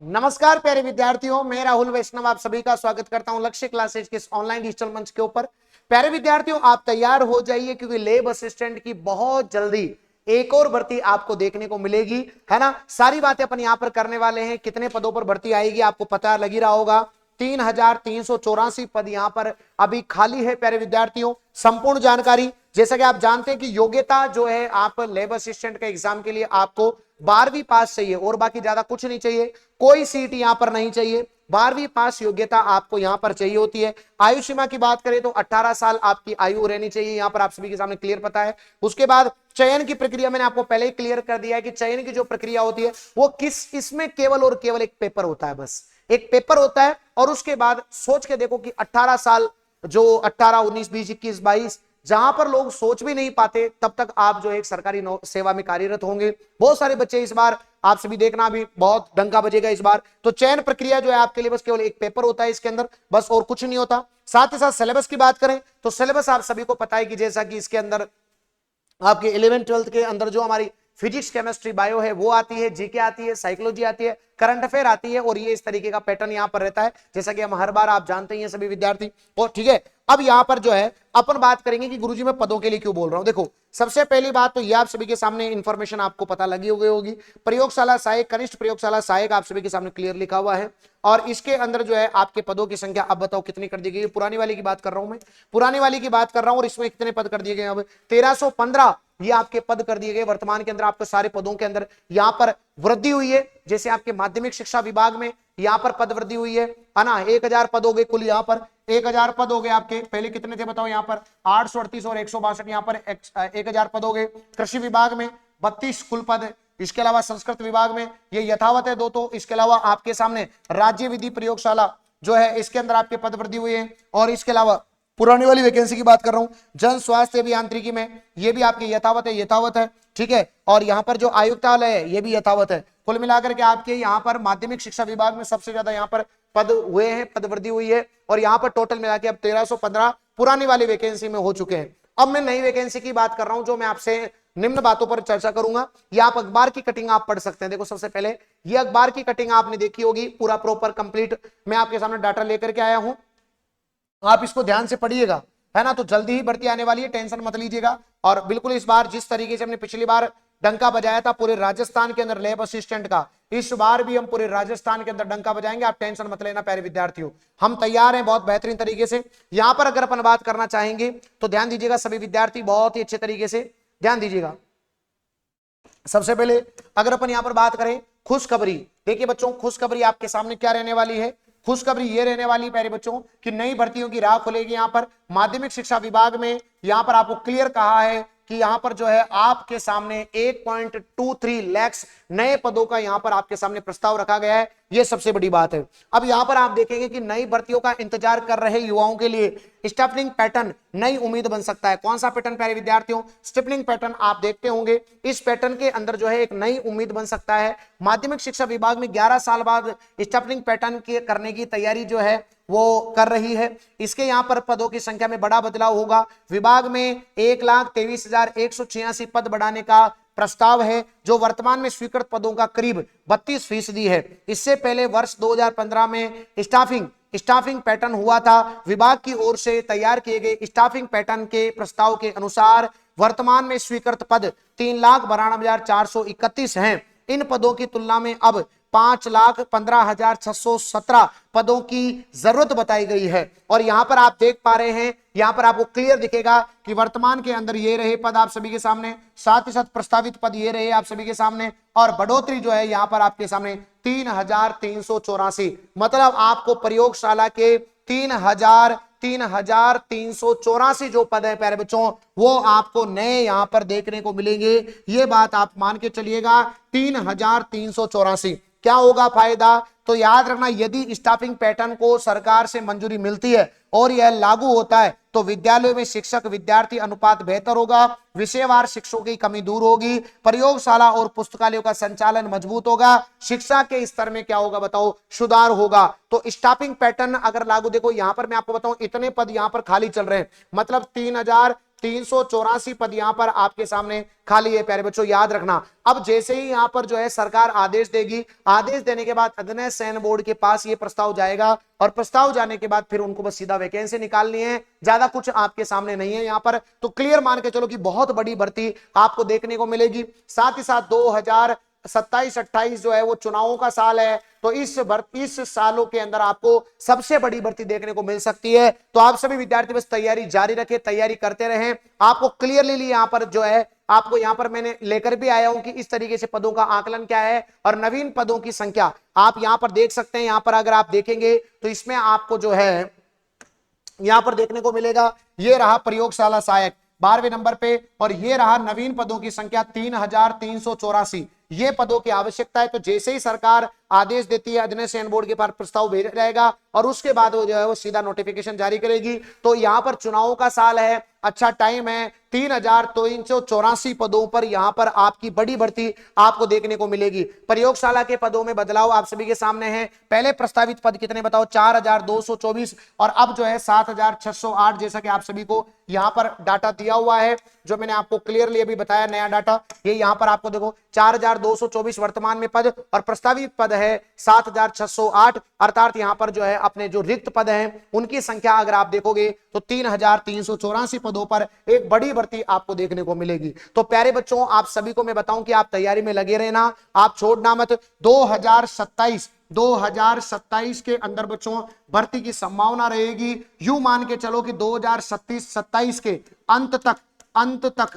नमस्कार प्यारे विद्यार्थियों, मैं राहुल वैष्णव आप सभी का स्वागत करता हूं लक्ष्य क्लासेज के इस ऑनलाइन डिजिटल मंच के ऊपर। प्यारे विद्यार्थियों, आप तैयार हो जाइए क्योंकि लैब असिस्टेंट की बहुत जल्दी एक और भर्ती आपको देखने को मिलेगी, है ना। सारी बातें अपन यहां पर करने वाले हैं। कितने पदों पर भर्ती आएगी आपको पता लग ही रहा होगा। 3,384 पद यहां पर अभी खाली है प्यारे विद्यार्थियों। संपूर्ण जानकारी जैसा कि आप जानते हैं कि योग्यता जो है, आप लेब असिस्टेंट के एग्जाम के लिए आपको 12वीं पास चाहिए और बाकी ज्यादा कुछ नहीं चाहिए। कोई सीट यहां पर नहीं चाहिए, 12वीं पास योग्यता आपको यहां पर चाहिए होती है। आयु सीमा की बात करें तो 18 साल आपकी आयु रहनी चाहिए, यहां पर आप सभी के सामने क्लियर पता है। उसके बाद चयन की प्रक्रिया मैंने आपको पहले ही क्लियर कर दिया है कि चयन की जो प्रक्रिया होती है वो किस, इसमें केवल और केवल एक पेपर होता है, बस एक पेपर होता है। और उसके बाद सोच के देखो कि 18 साल, जो 18, 19, 20, 21, 22, जहां पर लोग सोच भी नहीं पाते तब तक आप जो है एक सरकारी सेवा में कार्यरत होंगे। बहुत सारे बच्चे इस बार, आप सभी देखना अभी बहुत डंका बजेगा इस बार। तो चयन प्रक्रिया जो है आपके लिए बस केवल एक पेपर होता है इसके अंदर, बस और कुछ नहीं होता। साथ ही साथ सिलेबस की बात करें तो सिलेबस आप सभी को पता है कि जैसा कि इसके अंदर आपके 11th 12th के अंदर जो हमारी फिजिक्स, केमिस्ट्री, बायो है वो आती है, जीके आती है, साइकोलॉजी आती है, करंट अफेयर आती है, और ये इस तरीके का पैटर्न यहां पर रहता है जैसा कि हम हर बार आप जानते ही हैं सभी विद्यार्थी। और ठीक है, अब यहां पर जो है अपन बात करेंगे कि गुरुजी मैं पदों के लिए क्यों बोल रहा हूं। देखो, सबसे पहली बात तो ये आप सभी के सामने इंफॉर्मेशन आपको पता लगी हो गई होगी। प्रयोगशाला सहायक, कनिष्ठ प्रयोगशाला सहायक आप सभी के सामने क्लियर लिखा हुआ है। और इसके अंदर जो है आपके पदों की संख्या अब बताओ कितनी कर दी गई है। पुरानी वाली की बात कर रहा हूं मैं, पुरानी वाली की बात कर रहा हूं। और इसमें कितने पद कर दिए गए, अब 1315 ये आपके पद कर दिए गए। वर्तमान के अंदर आपके सारे पदों के अंदर यहां पर वृद्धि हुई है। जैसे आपके माध्यमिक शिक्षा विभाग में यहां पर पद वृद्धि हुई है ना। 1000 पद हो गए कुल, यहां पर 1000 पद हो गए आपके। पहले कितने थे बताओ, यहां पर 838 और 162, यहां पर 1000 पद हो गए। कृषि विभाग में 32 कुल पद। इसके अलावा संस्कृत विभाग में ये यथावत है दो। तो इसके अलावा आपके सामने राज्य विधि प्रयोगशाला जो है इसके अंदर आपके पद वृद्धि हुई है। और इसके अलावा पुरानी वाली वैकेंसी की बात कर रहा हूं, जन स्वास्थ्य अभियांत्रिकी में ये भी आपके यथावत है, यथावत है, ठीक है। और यहां पर जो आयुक्तालय है ये भी यथावत है। कुल मिलाकर के आपके यहां पर माध्यमिक शिक्षा विभाग में सबसे ज्यादा यहां पर पद हुए हैं, पद वृद्धि हुई है। और यहां पर टोटल मिला के अब 1315 पुरानी वाली वैकेंसी में हो चुके हैं। अब मैं नई वैकेंसी की बात कर रहा हूं, जो मैं आपसे निम्न बातों पर चर्चा करूंगा। ये आप अखबार की कटिंग आप पढ़ सकते हैं। देखो, सबसे पहले ये अखबार की कटिंग आपने देखी होगी, पूरा प्रॉपर कंप्लीट मैं आपके सामने डाटा लेकर के आया हूं। आप इसको ध्यान से पढ़िएगा, है ना। तो जल्दी ही भर्ती आने वाली है, टेंशन मत लीजिएगा। और बिल्कुल इस बार जिस तरीके से हमने पिछली बार डंका बजाया था पूरे राजस्थान के अंदर लैब असिस्टेंट का, इस बार भी हम पूरे राजस्थान के अंदर डंका बजाएंगे। आप टेंशन मत लेना प्यारे विद्यार्थियों, हम तैयार हैं बहुत बेहतरीन तरीके से। यहां पर अगर अपन बात करना चाहेंगे तो ध्यान दीजिएगा सभी विद्यार्थी, बहुत ही अच्छे तरीके से ध्यान दीजिएगा। सबसे पहले अगर अपन यहां पर बात करें खुशखबरी, देखिए बच्चों, खुशखबरी आपके सामने क्या रहने वाली है। खुशखबरी ये रहने वाली प्यारे बच्चों कि नई भर्तियों की राह खुलेगी। यहां पर माध्यमिक शिक्षा विभाग में यहां पर आपको क्लियर कहा है कि यहां पर जो है आपके सामने 1.23 लाख नए पदों का यहां पर आपके सामने प्रस्ताव रखा गया है। यह सबसे बड़ी बात है। अब यहां पर आप देखेंगे कि नई भर्तियों का इंतजार कर रहे युवाओं के लिए स्टेपलिंग पैटर्न नई उम्मीद बन सकता है। कौन सा पैटर्न प्यारे विद्यार्थियों? स्टेपलिंग पैटर्न आप देखते होंगे। इस पैटर्न के अंदर जो है एक नई उम्मीद बन सकता है। माध्यमिक शिक्षा विभाग में 11 साल बाद स्टेपलिंग पैटर्न के करने की तैयारी जो है वो कर रही है। इसके यहां पर पदों की संख्या में बड़ा बदलाव होगा। विभाग में 1,23,186 पद बढ़ाने का प्रस्ताव है, जो वर्तमान में स्वीकृत पदों का करीब 32% है। इससे पहले वर्ष 2015 में स्टाफिंग पैटर्न हुआ था। विभाग की ओर से तैयार किए गए स्टाफिंग पैटर्न के प्रस्ताव के अनुसार वर्तमान में स्वीकृत पद 3,92,431 हैं। इन पदों की तुलना में अब 5,15,617 पदों की जरूरत बताई गई है। और यहां पर आप देख पा रहे हैं, यहां पर आपको क्लियर दिखेगा कि वर्तमान के अंदर ये रहे पद आप सभी के सामने, साथ ही साथ प्रस्तावित पद ये रहे आप सभी के सामने। और बढ़ोतरी जो है यहां पर आपके सामने 3,384, मतलब आपको प्रयोगशाला के 3,384 जो पद है प्यारे बच्चों, वो आपको नए यहां पर देखने को मिलेंगे। ये बात आप मान के चलिएगा, 3,384। क्या होगा फायदा? तो याद रखना, यदि स्टाफिंग पैटर्न को सरकार से मंजूरी मिलती है और यह लागू होता है तो विद्यालयों में शिक्षक विद्यार्थी अनुपात बेहतर होगा, विषयवार शिक्षकों की कमी दूर होगी, प्रयोगशाला और पुस्तकालयों का संचालन मजबूत होगा, शिक्षा के स्तर में क्या होगा बताओ? सुधार होगा। तो स्टाफिंग पैटर्न अगर लागू, देखो यहां पर मैं आपको बताऊं इतने पद यहां पर खाली चल रहे हैं, मतलब 384 पद यहां पर आपके सामने खाली है प्यारे बच्चों, याद रखना। अब जैसे ही यहां पर जो है सरकार आदेश देगी, आदेश देने के बाद अध्ययन सैन बोर्ड के पास ये प्रस्ताव जाएगा और प्रस्ताव जाने के बाद फिर उनको बस सीधा वैकेंसी निकालनी है, ज्यादा कुछ आपके सामने नहीं है यहां पर। तो क्लियर मान के चलो कि बहुत बड़ी भर्ती आपको देखने को मिलेगी। साथ ही साथ 2027-28 जो है वो चुनावों का साल है, तो इस सालों के अंदर आपको सबसे बड़ी भर्ती देखने को मिल सकती है। तो आप सभी विद्यार्थी बस तैयारी जारी रखें, तैयारी करते रहें। आपको क्लियरली यहां पर जो है आपको यहां पर मैंने लेकर भी आया हूं कि इस तरीके से पदों का आकलन क्या है और नवीन पदों की संख्या आप यहां पर देख सकते हैं। यहां पर अगर आप देखेंगे तो इसमें आपको जो है यहां पर देखने को मिलेगा, ये रहा प्रयोगशाला सहायक 12वें नंबर पे, और ये रहा नवीन पदों की संख्या 3384। ये पदों की आवश्यकता है। तो जैसे ही सरकार आदेश देती है, अध्ययन सैन बोर्ड के पास प्रस्ताव भेजा जाएगा और उसके बाद वो जो है वो सीधा नोटिफिकेशन जारी करेगी। तो यहां पर चुनावों का साल है, अच्छा टाइम है, 3384 पदों पर यहां पर आपकी बड़ी भर्ती आपको देखने को मिलेगी। प्रयोगशाला के पदों में बदलाव आप सभी के सामने है। पहले प्रस्तावित पद कितने बताओ, 4224, और अब जो है 7608, जैसा कि आप सभी को यहां पर डाटा दिया हुआ है, जो मैंने आपको क्लियरली अभी बताया नया डाटा। ये यहां पर आपको देखो 4224 वर्तमान में पद और प्रस्तावित पद है 7608, अर्थात यहां पर जो है अपने जो रिक्त पद हैं उनकी संख्या अगर आप देखोगे तो 3384 पदों पर एक बड़ी भर्ती आपको देखने को मिलेगी। तो प्यारे बच्चों, आप सभी को मैं बताऊं कि आप तैयारी में लगे रहना, आप छोड़ना मत। 2027 के अंदर बच्चों भर्ती की संभावना रहेगी। यूं मान के चलो कि 2027 के अंत तक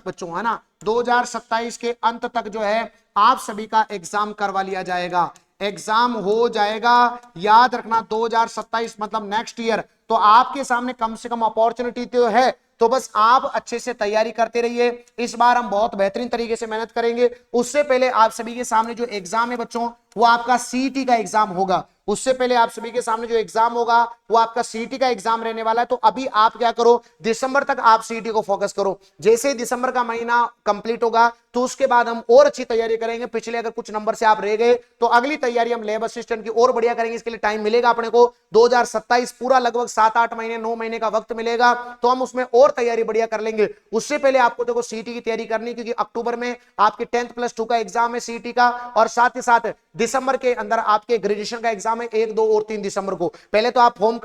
बच्चों, है ना, 2027 के अंत तक जो है आप सभी का एग्जाम करवा लिया जाएगा, एग्जाम हो जाएगा। याद रखना 2027 मतलब नेक्स्ट ईयर। तो आपके सामने कम से कम अपॉर्चुनिटी तो है, तो बस आप अच्छे से तैयारी करते रहिए। इस बार हम बहुत बेहतरीन तरीके से मेहनत करेंगे। उससे पहले आप सभी के सामने जो एग्जाम है बच्चों वो आपका सीईटी का एग्जाम होगा। उससे पहले आप सभी के सामने जो एग्जाम होगा वो आपका सीईटी का एग्जाम रहने वाला है। तो अभी आप क्या करो, दिसंबर तक आप सीईटी को फोकस करो। जैसे ही दिसंबर का महीना कंप्लीट होगा तो उसके बाद हम और अच्छी तैयारी करेंगे। पिछले अगर कुछ नंबर से आप रह गए तो अगली तैयारी हम लैब असिस्टेंट की और बढ़िया करेंगे। इसके लिए टाइम मिलेगा अपने को 2027 पूरा, लगभग 7-8 महीने 9 महीने का वक्त मिलेगा, तो हम उसमें और तैयारी बढ़िया कर लेंगे। उससे पहले आपको देखो सीईटी की तैयारी करनी, क्योंकि अक्टूबर में आपके 10th+2 का एग्जाम है सीईटी का, और साथ ही साथ दिसंबर के अंदर आपके ग्रेजुएशन का एग्जाम है 1, 2 और 3 दिसंबर को। पहले तो आप फॉर्म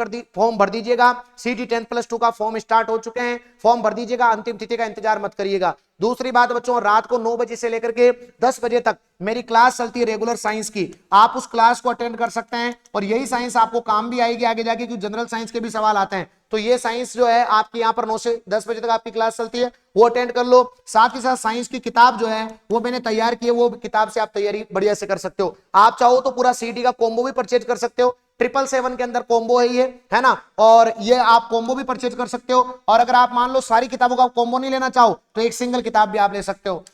भर दीजिएगा। सीईटी 10+2 का फॉर्म स्टार्ट हो चुके हैं, फॉर्म भर दीजिएगा, अंतिम तिथि का इंतजार मत करिएगा। दूसरी बात बच्चों, रात को 9 बजे से लेकर के 10 बजे तक मेरी क्लास चलती है रेगुलर साइंस की, आप उस क्लास को अटेंड कर सकते हैं और यही साइंस आपको काम भी आएगी आगे जाके, क्योंकि जनरल साइंस के भी सवाल आते हैं। तो ये साइंस जो है आपकी यहाँ पर 9 से 10 बजे तक आपकी क्लास चलती है, वो अटेंड कर लो। साथ ही साथ साइंस की किताब जो है वो मैंने तैयार की है, वो किताब से आप तैयारी बढ़िया से कर सकते हो। आप चाहो तो पूरा सीईटी का कॉम्बो भी परचेज कर सकते हो, 777 के अंदर कॉम्बो है ये, है ना, और ये आप कॉम्बो भी परचेज कर सकते हो। और अगर आप मान लो सारी किताबों का कॉम्बो नहीं लेना चाहो तो एक सिंगल किताब भी आप ले सकते हो।